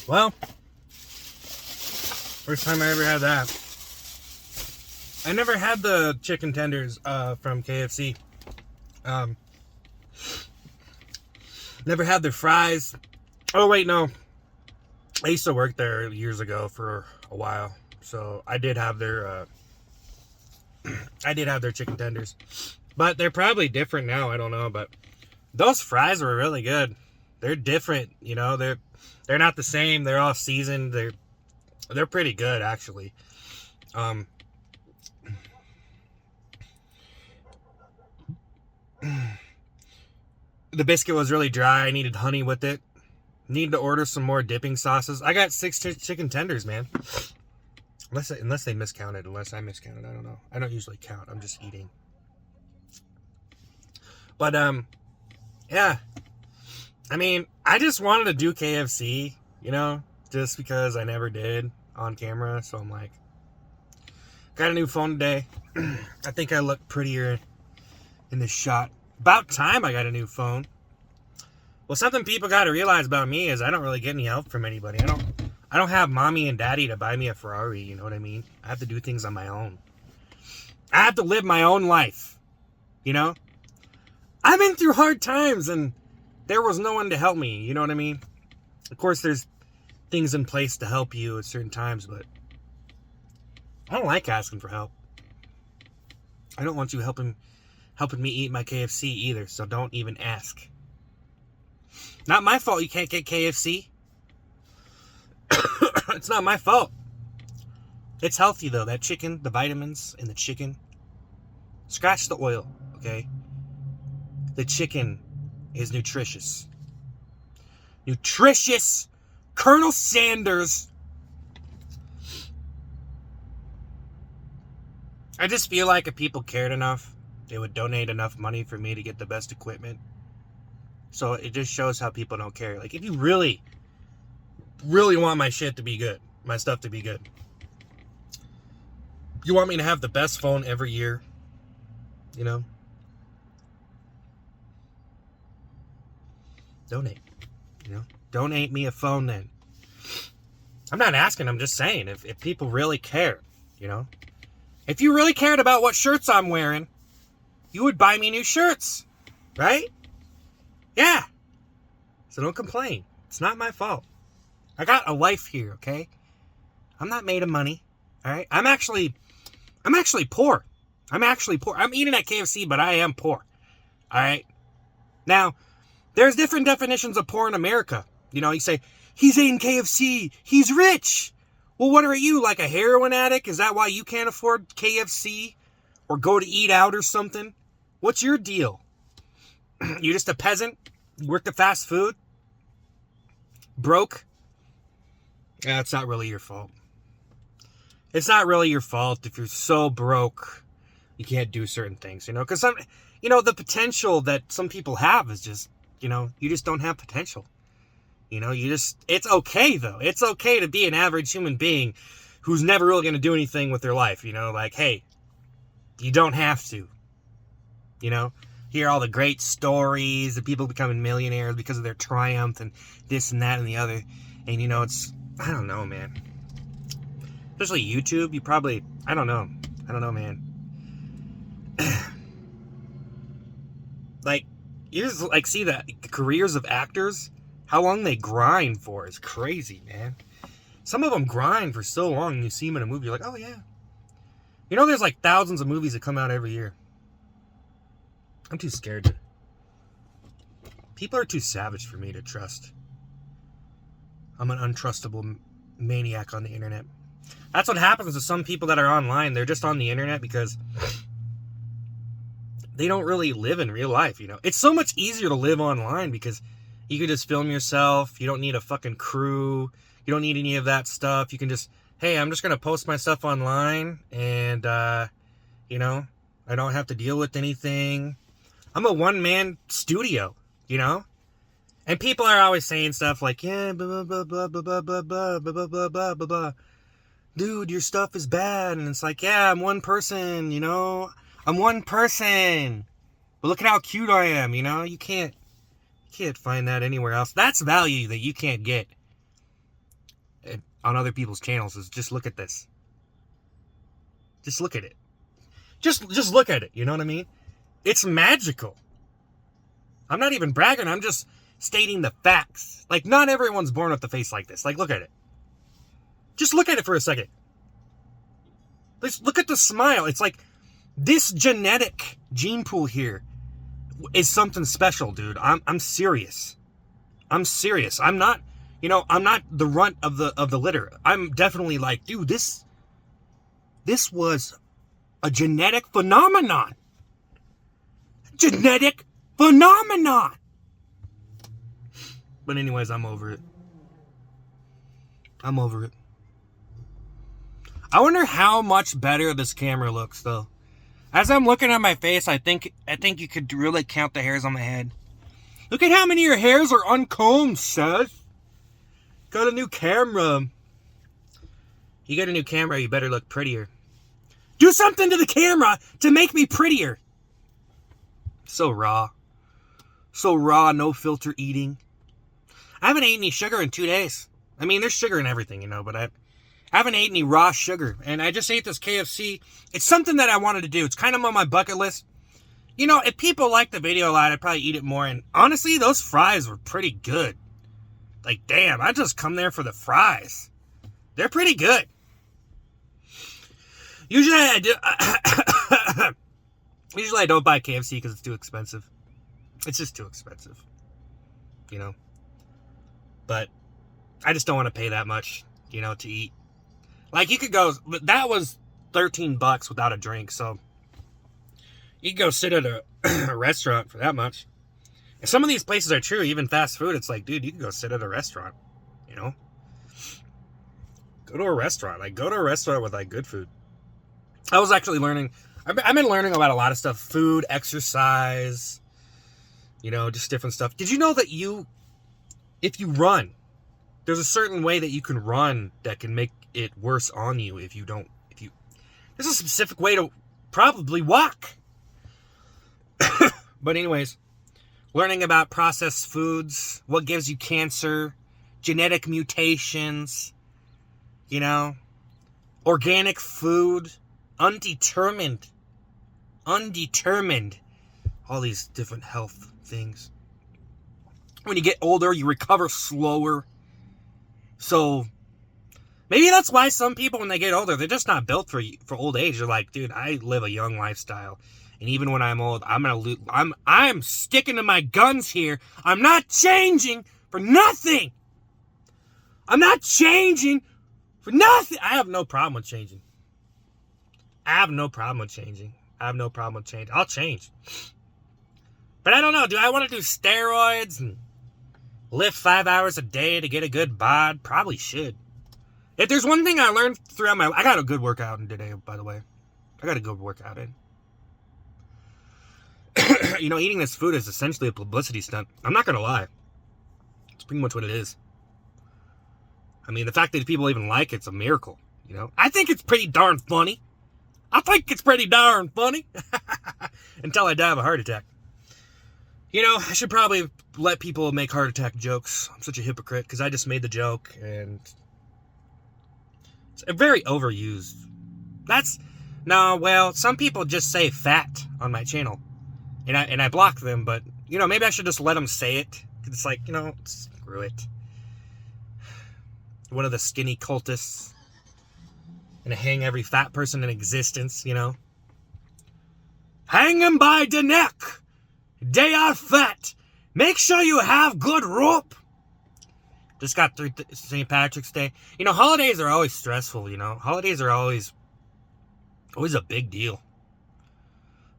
Well, first time I ever had that. I never had the chicken tenders from KFC. Never had their fries. Oh, wait, no. I used to work there years ago for a while. So I did have their chicken tenders. But they're probably different now. I don't know. But those fries were really good. They're different. You know, they're not the same. They're off seasoned. They're pretty good, actually. The biscuit was really dry. I needed honey with it. Need to order some more dipping sauces. I got 6 chicken tenders, man. Unless they miscounted. Unless I miscounted. I don't know. I don't usually count. I'm just eating. But, yeah. I mean, I just wanted to do KFC, you know, just because I never did on camera. So I'm like, got a new phone today. I think I look prettier in this shot. About time I got a new phone. Well, something people got to realize about me is I don't really get any help from anybody. I don't have mommy and daddy to buy me a Ferrari, you know what I mean? I have to do things on my own. I have to live my own life, you know? I've been through hard times and there was no one to help me, you know what I mean? Of course, there's things in place to help you at certain times, but I don't like asking for help. I don't want you helping me eat my KFC either, so don't even ask. Not my fault you can't get KFC. It's not my fault. It's healthy, though. That chicken, the vitamins in the chicken. Scratch the oil, okay? The chicken is nutritious. Nutritious! Colonel Sanders! I just feel like if people cared enough, they would donate enough money for me to get the best equipment. So it just shows how people don't care. Like, if you really, really want my shit to be good, my stuff to be good, you want me to have the best phone every year, you know? Donate, you know? Donate me a phone then. I'm not asking, I'm just saying, if people really care, you know? If you really cared about what shirts I'm wearing, you would buy me new shirts, right? Yeah. So don't complain. It's not my fault. I got a life here, okay? I'm not made of money, all right? I'm actually poor. I'm eating at KFC, but I am poor, all right? Now, there's different definitions of poor in America. You know, you say, he's eating KFC. He's rich. Well, what are you, like a heroin addict? Is that why you can't afford KFC or go to eat out or something? What's your deal? You just a peasant? You work at fast food? Broke? Yeah, it's not really your fault. It's not really your fault if you're so broke you can't do certain things, you know? Because the potential that some people have is just, you know, you just don't have potential. You know, it's okay, though. It's okay to be an average human being who's never really going to do anything with their life, you know? Like, hey, you don't have to, you know? Hear all the great stories of people becoming millionaires because of their triumph and this and that and the other. And, you know, I don't know, man. Especially YouTube, I don't know, man. Like, you just, like, see the careers of actors, how long they grind for is crazy, man. Some of them grind for so long, and you see them in a movie, you're like, oh, yeah. You know, there's, like, thousands of movies that come out every year. I'm too scared. People are too savage for me to trust. I'm an untrustable maniac on the internet. That's what happens to some people that are online. They're just on the internet because they don't really live in real life, you know. It's so much easier to live online because you can just film yourself. You don't need a fucking crew. You don't need any of that stuff. You can just, hey, I'm just going to post my stuff online and, you know, I don't have to deal with anything. I'm a one-man studio, you know? And people are always saying stuff like, yeah, blah, blah, blah, blah, blah, blah, blah, blah, blah, blah, blah, blah. Dude, your stuff is bad. And it's like, yeah, I'm one person, you know? I'm one person. But look at how cute I am, you know? You can't can't find that anywhere else. That's value that you can't get on other people's channels. Is just look at this. Just look at it. Just look at it. You know what I mean? It's magical. I'm not even bragging. I'm just stating the facts. Like, not everyone's born with a face like this. Like, look at it. Just look at it for a second. Let's look at the smile. It's like this genetic gene pool here is something special, dude. I'm serious. I'm serious. I'm not, I'm not the runt of the litter. I'm definitely like, dude, this was a genetic phenomenon. Genetic phenomenon. But anyways, I'm over it. I'm over it. I wonder how much better this camera looks, though. As I'm looking at my face, I think you could really count the hairs on my head. Look at how many of your hairs are uncombed, Seth. Got a new camera. You get a new camera, you better look prettier. Do something to the camera to make me prettier. So raw. So raw, no filter eating. I haven't eaten any sugar in 2 days. I mean, there's sugar in everything, but I haven't eaten any raw sugar. And I just ate this KFC. It's something that I wanted to do. It's kind of on my bucket list. If people like the video a lot, I'd probably eat it more. And honestly, those fries were pretty good. Like, damn, I just come there for the fries. They're pretty good. Usually I do. Usually I don't buy KFC because it's too expensive. It's just too expensive. But I just don't want to pay that much, to eat. Like, you could go, that was $13 without a drink, so you could go sit at a restaurant for that much. And some of these places are true, even fast food. It's like, dude, you can go sit at a restaurant, Go to a restaurant. Like, go to a restaurant with, like, good food. I was actually learning, I've been learning about a lot of stuff. Food, exercise, just different stuff. Did you know that if you run, there's a certain way that you can run that can make it worse on you if you there's a specific way to probably walk. But anyways, learning about processed foods, what gives you cancer, genetic mutations, organic food, undetermined, all these different health things. When you get older, you recover slower. So maybe that's why some people, when they get older, they're just not built for old age. They're like, dude, I live a young lifestyle, and even when I'm old, I'm sticking to my guns here. I'm not changing for nothing. I'm not changing for nothing. I have no problem with changing. I'll change. But I don't know. Do I want to do steroids and lift 5 hours a day to get a good bod? Probably should. If there's one thing I learned throughout I got a good workout in today, by the way. I got a good workout in. Eating this food is essentially a publicity stunt. I'm not going to lie. It's pretty much what it is. I mean, the fact that people even like it's a miracle, I think it's pretty darn funny. Until I die of a heart attack. I should probably let people make heart attack jokes. I'm such a hypocrite because I just made the joke and it's very overused. Some people just say fat on my channel and I block them, but maybe I should just let them say it. It's like, screw it. One of the skinny cultists. Gonna hang every fat person in existence, Hang them by the neck. They are fat. Make sure you have good rope. Just got through St. Patrick's Day. Holidays are always stressful, Holidays are always a big deal.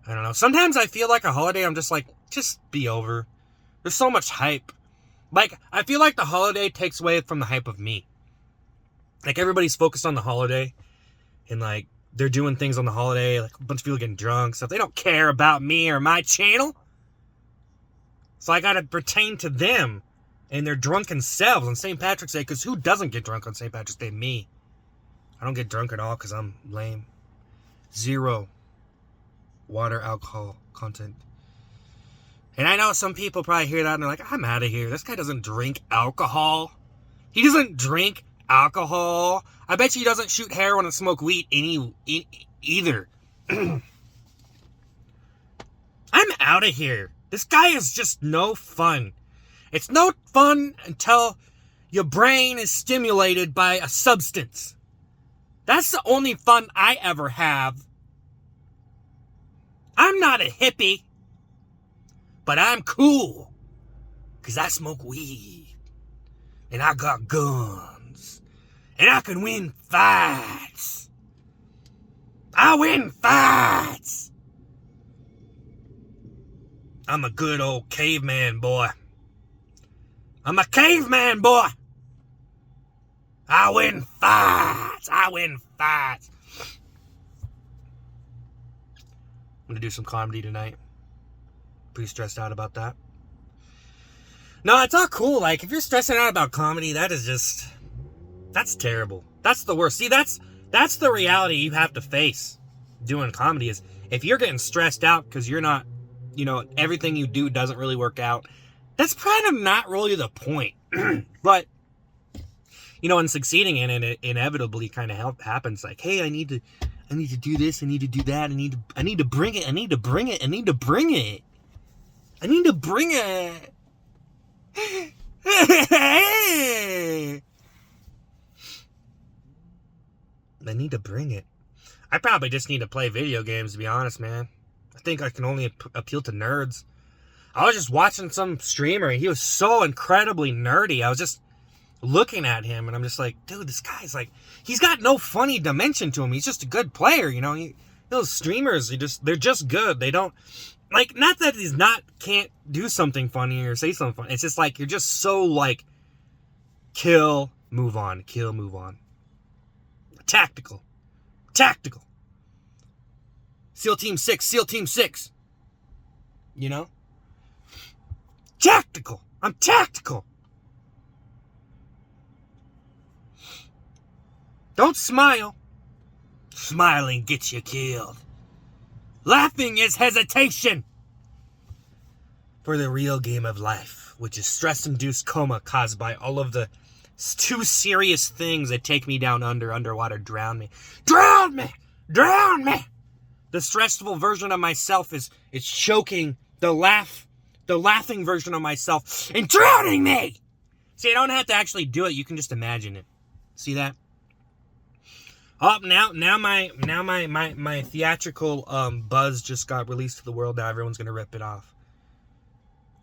I don't know. Sometimes I feel like a holiday, I'm just like, just be over. There's so much hype. Like, I feel like the holiday takes away from the hype of me. Like, everybody's focused on the holiday. And, like, they're doing things on the holiday. Like, a bunch of people getting drunk. So they don't care about me or my channel. So I gotta pertain to them and their drunken selves on St. Patrick's Day. Because who doesn't get drunk on St. Patrick's Day? Me. I don't get drunk at all because I'm lame. 0 water, alcohol content. And I know some people probably hear that and they're like, I'm out of here. This guy doesn't drink alcohol. He doesn't drink alcohol. I bet you he doesn't shoot heroin and smoke weed either. I'm out of here. This guy is just no fun. It's no fun until your brain is stimulated by a substance. That's the only fun I ever have. I'm not a hippie, but I'm cool. Because I smoke weed. And I got guns. And I can win fights. I win fights. I'm a good old caveman boy. I'm a caveman boy. I win fights. I win fights. I'm going to do some comedy tonight. Pretty stressed out about that. No, it's all cool. Like, if you're stressing out about comedy, that's terrible. That's the worst. See, that's the reality you have to face doing comedy is if you're getting stressed out because you're not, everything you do doesn't really work out, that's kind of not really the point. But, and succeeding in it inevitably kind of happens. Like, hey, I need to do this, I need to do that, I need to bring it. I need to bring it. I need to bring it. I need to bring it. I probably just need to play video games, to be honest, man. I think I can only appeal to nerds. I was just watching some streamer, and he was so incredibly nerdy. I was just looking at him, and I'm just like, dude, this guy's like, he's got no funny dimension to him. He's just a good player, those streamers, they're just good. They don't, like, not that he's can't do something funny or say something funny. It's just like, you're just so, like, kill, move on. Tactical. SEAL Team 6. Tactical. I'm tactical. Don't smile. Smiling gets you killed. Laughing is hesitation. For the real game of life, which is stress-induced coma caused by all of the too serious things that take me down underwater, drown me. The stressful version of myself is choking the laughing version of myself and drowning me. See, I don't have to actually do it. You can just imagine it. See that? Oh, now my theatrical buzz just got released to the world. Now everyone's gonna rip it off.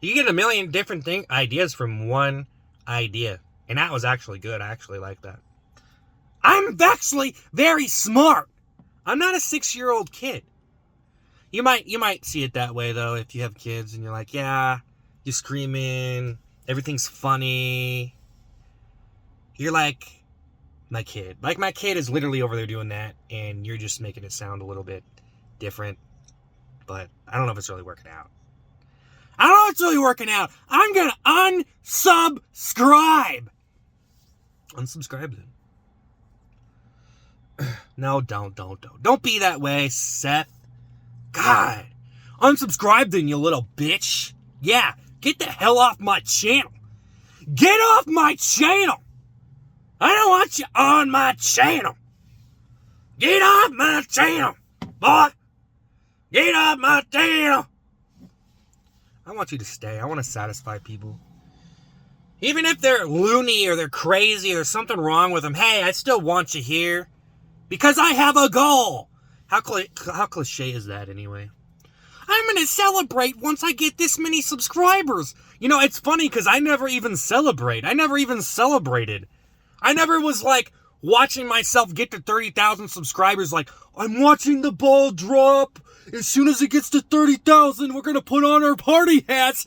You get a million different ideas from one idea, and that was actually good. I actually like that. I'm actually very smart. I'm not a 6-year-old kid. You might see it that way though if you have kids and you're like, yeah, you're screaming, everything's funny. You're like my kid. Like my kid is literally over there doing that, and you're just making it sound a little bit different. But I don't know if it's really working out. I'm gonna unsubscribe. Unsubscribe then. No, don't be that way, Seth. God. Unsubscribe then, you little bitch. Yeah, get the hell off my channel. Get off my channel. I don't want you on my channel. Get off my channel, boy. Get off my channel. I want you to stay. I want to satisfy people. Even if they're loony or they're crazy or there's something wrong with them, hey, I still want you here. Because I have a goal. How cliche is that anyway? I'm going to celebrate once I get this many subscribers. It's funny because I never even celebrate. I never even celebrated. I never was like watching myself get to 30,000 subscribers like, I'm watching the ball drop. As soon as it gets to 30,000, we're going to put on our party hats.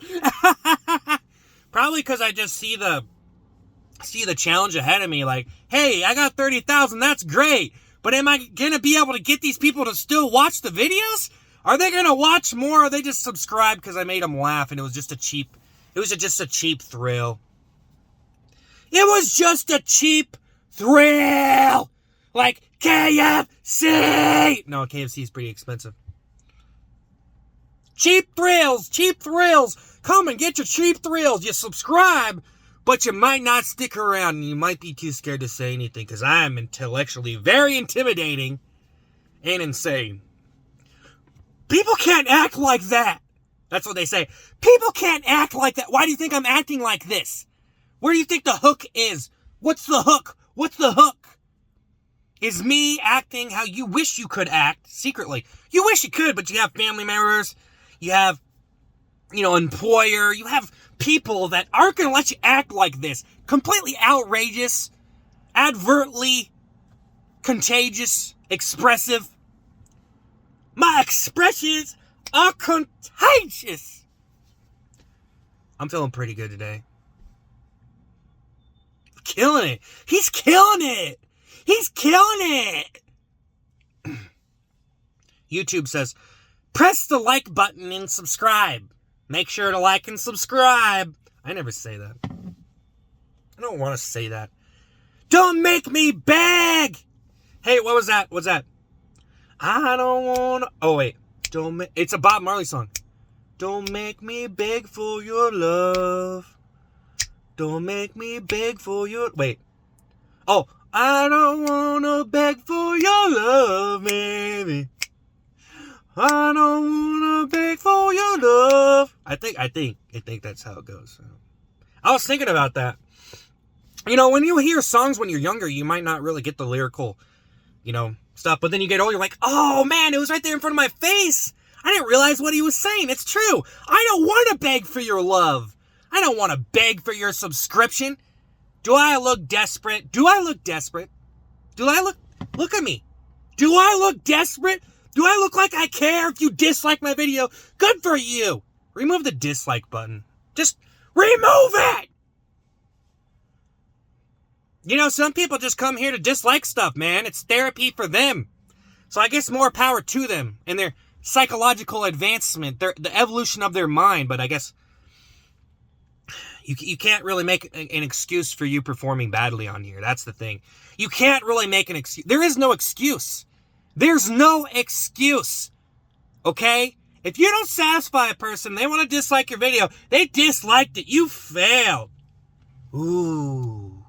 Probably because I just see the challenge ahead of me like, hey, I got 30,000. That's great. But am I going to be able to get these people to still watch the videos? Are they going to watch more, or are they just subscribe because I made them laugh and it was just a cheap thrill? It was just a cheap thrill! Like KFC! No, KFC is pretty expensive. Cheap thrills, cheap thrills. Come and get your cheap thrills. You subscribe, but you might not stick around, and you might be too scared to say anything, because I am intellectually very intimidating and insane. People can't act like that. That's what they say. People can't act like that. Why do you think I'm acting like this? Where do you think the hook is? What's the hook? What's the hook? Is me acting how you wish you could act secretly. You wish you could, but you have family members. You have, employer. You have people that aren't going to let you act like this. Completely outrageous, advertly contagious, expressive. My expressions are contagious. I'm feeling pretty good today. Killing it. He's killing it. He's killing it. YouTube says, press the like button and subscribe. Make sure to like and subscribe. I never say that. I don't want to say that. Don't make me beg. Hey, what was that? What's that? I don't want to... Oh, wait. It's a Bob Marley song. Don't make me beg for your love. Don't make me beg for your... Wait. Oh, I don't want to beg for your love, baby. I don't want to beg for your love. I think that's how it goes. I was thinking about that. When you hear songs when you're younger, you might not really get the lyrical, stuff. But then you get older, you're like, oh, man, it was right there in front of my face. I didn't realize what he was saying. It's true. I don't want to beg for your love. I don't want to beg for your subscription. Do I look desperate? Do I look desperate? Look at me. Do I look desperate? Do I look like I care if you dislike my video? Good for you. Remove the dislike button. Just remove it. Some people just come here to dislike stuff, man. It's therapy for them. So I guess more power to them and their psychological advancement, the evolution of their mind. But I guess you can't really make an excuse for you performing badly on here. That's the thing. You can't really make an excuse. There is no excuse. There's no excuse. Okay? If you don't satisfy a person, they want to dislike your video. They disliked it. You failed. Ooh,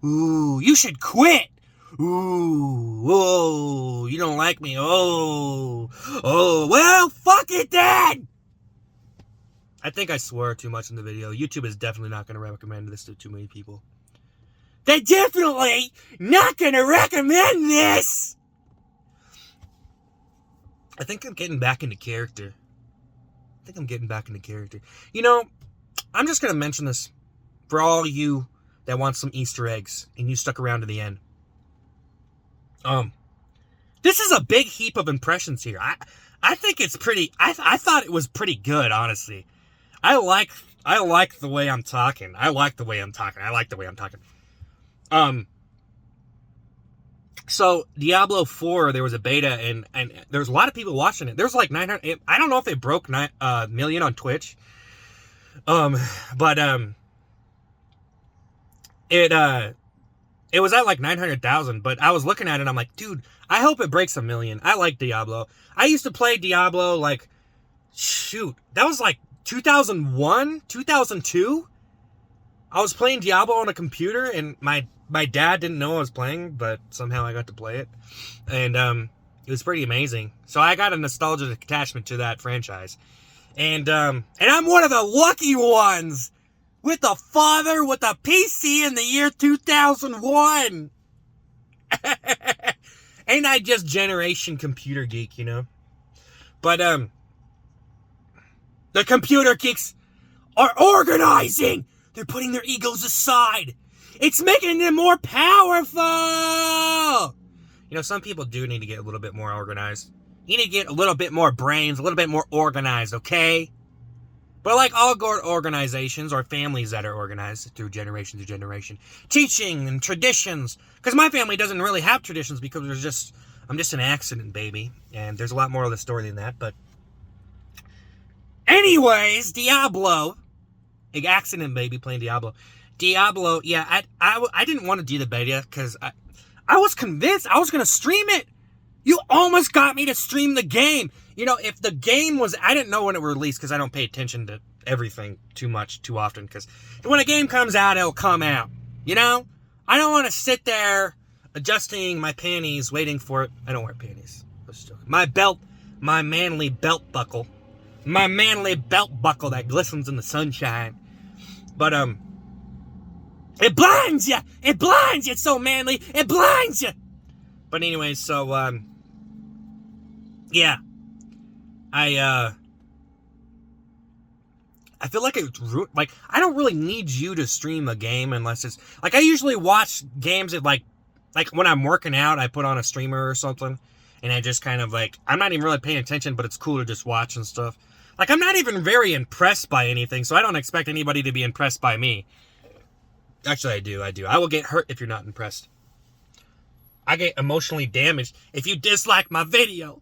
you should quit. Ooh, you don't like me. Oh, well, fuck it then. I think I swear too much in the video. YouTube is definitely not going to recommend this to too many people. They're definitely not going to recommend this. I think I'm getting back into character. I'm just going to mention this for all you that want some Easter eggs and you stuck around to the end. This is a big heap of impressions here. I think it's pretty... I thought it was pretty good, honestly. I like the way I'm talking. So Diablo 4, there was a beta and there was a lot of people watching it. There was like 900. I don't know if they broke million on Twitch. It was at like 900,000. But I was looking at it and I'm like, dude, I hope it breaks 1 million. I like Diablo. I used to play Diablo like, that was like 2001, 2002. I was playing Diablo on a computer and my dad didn't know I was playing, but somehow I got to play it. And it was pretty amazing. So I got a nostalgic attachment to that franchise. And I'm one of the lucky ones with a father with a PC in the year 2001. Ain't I just generation computer geek, But the computer geeks are organizing. They're putting their egos aside. It's making them more powerful. Some people do need to get a little bit more organized. You need to get a little bit more brains, a little bit more organized, okay? But like all organizations or families that are organized through generation to generation, teaching and traditions. Because my family doesn't really have traditions because I'm just an accident, baby. And there's a lot more of the story than that. But anyways, Diablo. An accident, baby, playing Diablo. Diablo, yeah, I didn't want to do the beta because I was convinced I was going to stream it. You almost got me to stream the game. You know, if the game was... I didn't know when it was released because I don't pay attention to everything too often. Because when a game comes out, it'll come out. You know? I don't want to sit there adjusting my panties, waiting for it. I don't wear panties. My belt, my manly belt buckle. My manly belt buckle that glistens in the sunshine. But, it blinds you! It blinds you! It's so manly! It blinds you! But anyways, so, yeah. I feel like it's... Like, I don't really need you to stream a game unless it's... Like, I usually watch games at, like when I'm working out, I put on a streamer or something. And I just kind of, like... I'm not even really paying attention, but it's cool to just watch and stuff. Like, I'm not even very impressed by anything, so I don't expect anybody to be impressed by me. Actually, I do. I will get hurt if you're not impressed. I get emotionally damaged if you dislike my video.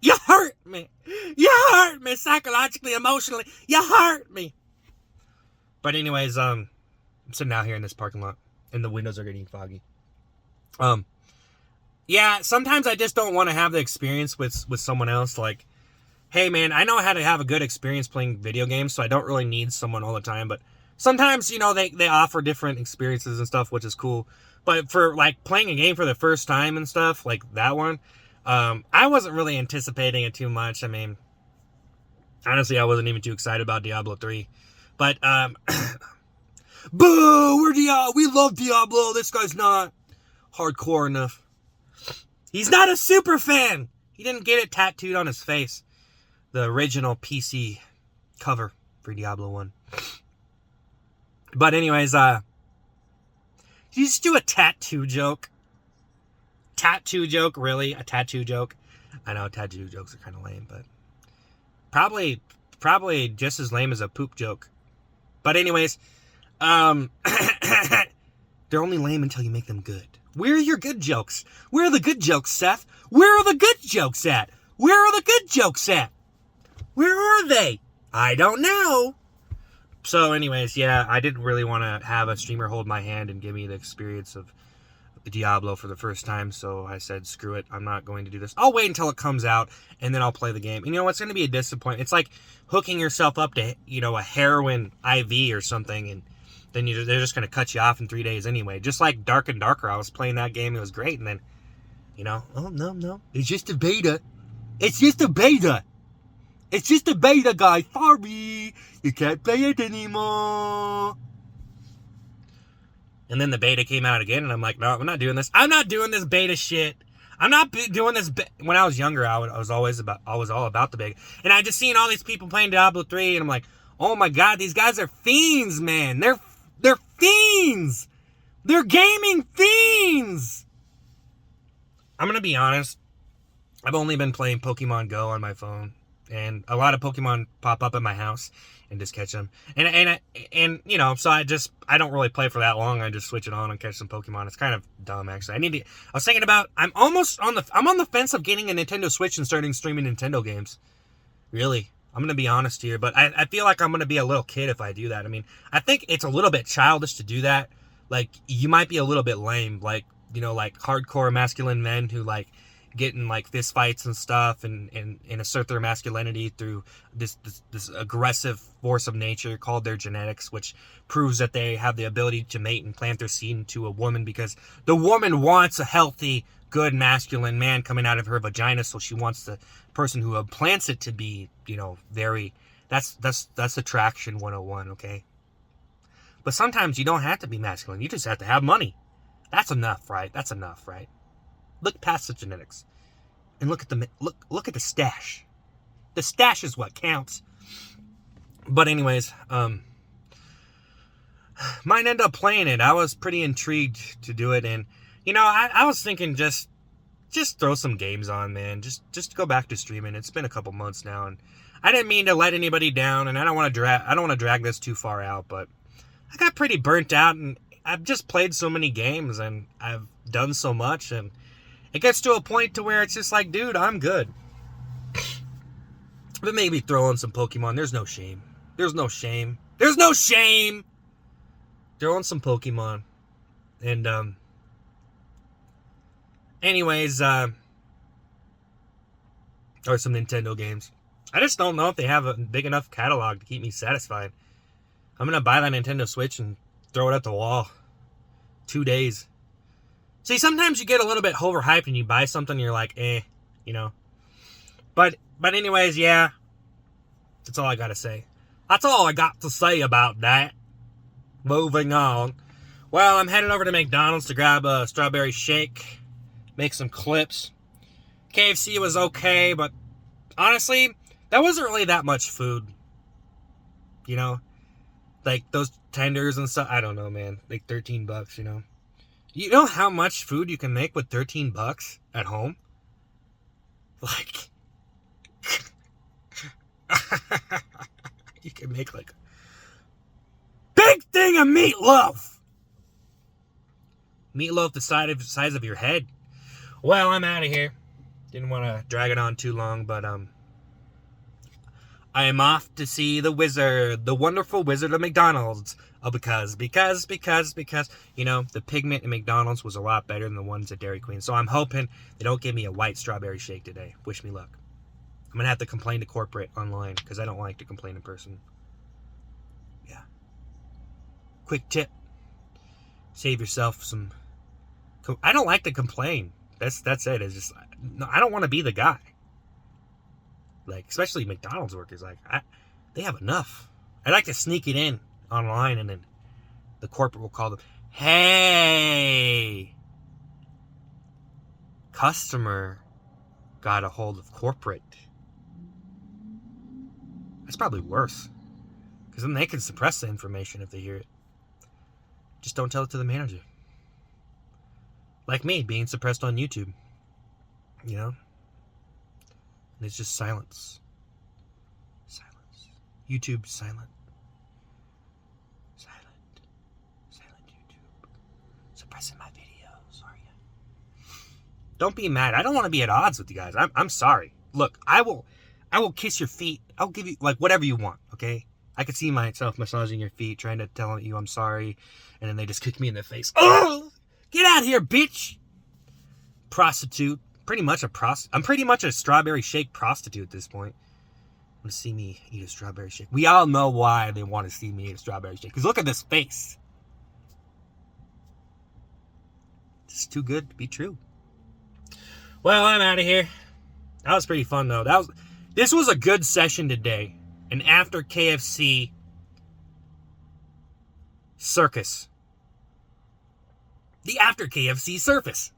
You hurt me. You hurt me psychologically, emotionally. You hurt me. But anyways, I'm sitting out here in this parking lot, and the windows are getting foggy. Yeah, sometimes I just don't want to have the experience with someone else. Like, hey, man, I know how to have a good experience playing video games, so I don't really need someone all the time. But sometimes, you know, they offer different experiences and stuff, which is cool. But for, like, playing a game for the first time and stuff, like that one, I wasn't really anticipating it too much. I mean, honestly, I wasn't even too excited about Diablo 3. But, boo! We love Diablo. This guy's not hardcore enough. He's not a super fan. He didn't get it tattooed on his face. The original PC cover for Diablo 1. But anyways, you just do a tattoo joke. Tattoo joke, really? A tattoo joke? I know tattoo jokes are kind of lame, but probably just as lame as a poop joke. But anyways, they're only lame until you make them good. Where are your good jokes? Where are the good jokes, Seth? Where are the good jokes at? Where are the good jokes at? Where are they? I don't know. So anyways, yeah, I didn't really want to have a streamer hold my hand and give me the experience of Diablo for the first time, so I said, screw it, I'm not going to do this. I'll wait until it comes out, and then I'll play the game. And you know, it's going to be a disappointment. It's like hooking yourself up to, you know, a heroin IV or something, and then they're just going to cut you off in 3 days anyway. Just like Dark and Darker, I was playing that game, it was great, and then, you know, oh, no, it's just a beta. It's just a beta. It's just a beta, guys. Sorry. You can't play it anymore. And then the beta came out again, and I'm like, no, I'm not doing this. I'm not doing this beta shit. I'm not doing this. When I was younger, I was all about the beta. And I just seen all these people playing Diablo 3, and I'm like, oh my god, these guys are fiends, man. They're fiends. They're gaming fiends. I'm going to be honest. I've only been playing Pokemon Go on my phone. And a lot of Pokemon pop up at my house and just catch them. And you know, so I don't really play for that long. I just switch it on and catch some Pokemon. It's kind of dumb, actually. I was thinking about, I'm on the fence of getting a Nintendo Switch and starting streaming Nintendo games. Really. I'm going to be honest here, but I feel like I'm going to be a little kid if I do that. I mean, I think it's a little bit childish to do that. Like, you might be a little bit lame. Like, you know, like hardcore masculine men who, like, get in like fist fights and stuff and assert their masculinity through this aggressive force of nature called their genetics, which proves that they have the ability to mate and plant their seed into a woman because the woman wants a healthy, good masculine man coming out of her vagina, so she wants the person who implants it to be, you know, very... That's attraction 101, okay? But sometimes you don't have to be masculine. You just have to have money. That's enough, right? That's enough, right? Look past the genetics and look at the stash. The stash is what counts. But anyways, might end up playing it. I was pretty intrigued to do it, and you know, I was thinking just throw some games on, man. Just go back to streaming. It's been a couple months now, and I didn't mean to let anybody down, and I don't want to drag this too far out, but I got pretty burnt out, and I've just played so many games, and I've done so much, and it gets to a point to where it's just like, dude, I'm good. But maybe throw in some Pokemon. There's no shame. There's no shame. There's no shame. Throw in some Pokemon. And, anyways, Or some Nintendo games. I just don't know if they have a big enough catalog to keep me satisfied. I'm going to buy that Nintendo Switch and throw it at the wall. 2 days. See, sometimes you get a little bit overhyped and you buy something and you're like, you know. But anyways, yeah. That's all I got to say. That's all I got to say about that. Moving on. Well, I'm headed over to McDonald's to grab a strawberry shake. Make some clips. KFC was okay, but honestly, that wasn't really that much food. You know? Like those tenders and stuff. I don't know, man. Like $13, you know? You know how much food you can make with $13 at home? Like... you can make like a big thing of meatloaf. Meatloaf the size of your head. Well, I'm out of here. Didn't want to drag it on too long, but I am off to see the wizard, the wonderful wizard of McDonald's. Oh, because, you know, the pigment in McDonald's was a lot better than the ones at Dairy Queen. So I'm hoping they don't give me a white strawberry shake today. Wish me luck. I'm going to have to complain to corporate online because I don't like to complain in person. Yeah. Quick tip. Save yourself some... I don't like to complain. That's it. It's just... No, I don't want to be the guy. Like, especially McDonald's workers. Like, they have enough. I like to sneak it in online and then the corporate will call them, hey! Customer got a hold of corporate. That's probably worse. Because then they can suppress the information if they hear it. Just don't tell it to the manager. Like me, being suppressed on YouTube. You know? And it's just silence. Silence. YouTube silent. Silent YouTube. Suppressing my videos, are you? Don't be mad. I don't want to be at odds with you guys. I'm sorry. Look, I will kiss your feet. I'll give you, like, whatever you want, okay? I could see myself massaging your feet, trying to tell you I'm sorry, and then they just kick me in the face. Oh! Get out of here, bitch! Prostitute. I'm pretty much a strawberry shake prostitute at this point. Want to see me eat a strawberry shake. We all know why they want to see me eat a strawberry shake. Because look at this face. It's too good to be true. Well, I'm out of here. That was pretty fun, though. This was a good session today. And after KFC circus. The after KFC circus.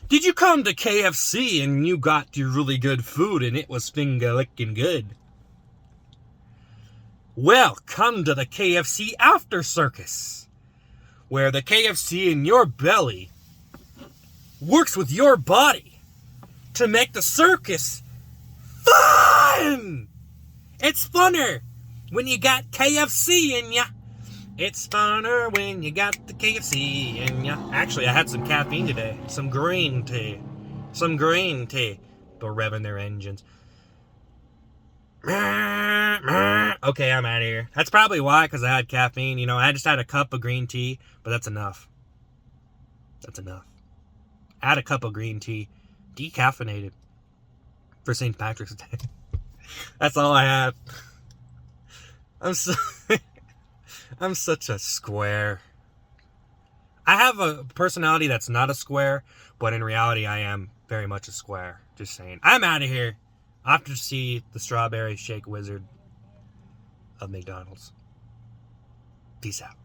Did you come to KFC and you got your really good food and it was finger-licking good? Well, come to the KFC after circus, where the KFC in your belly works with your body to make the circus fun! It's funner when you got KFC in ya. It's funner when you got the KFC in ya. Actually, I had some caffeine today. Some green tea. They're revving their engines. Okay, I'm out of here. That's probably why, because I had caffeine. You know, I just had a cup of green tea, but that's enough. I had a cup of green tea, decaffeinated, for St. Patrick's Day. That's all I had. I'm such a square. I have a personality that's not a square, but in reality, I am very much a square. Just saying. I'm out of here. I have to see the strawberry shake wizard of McDonald's. Peace out.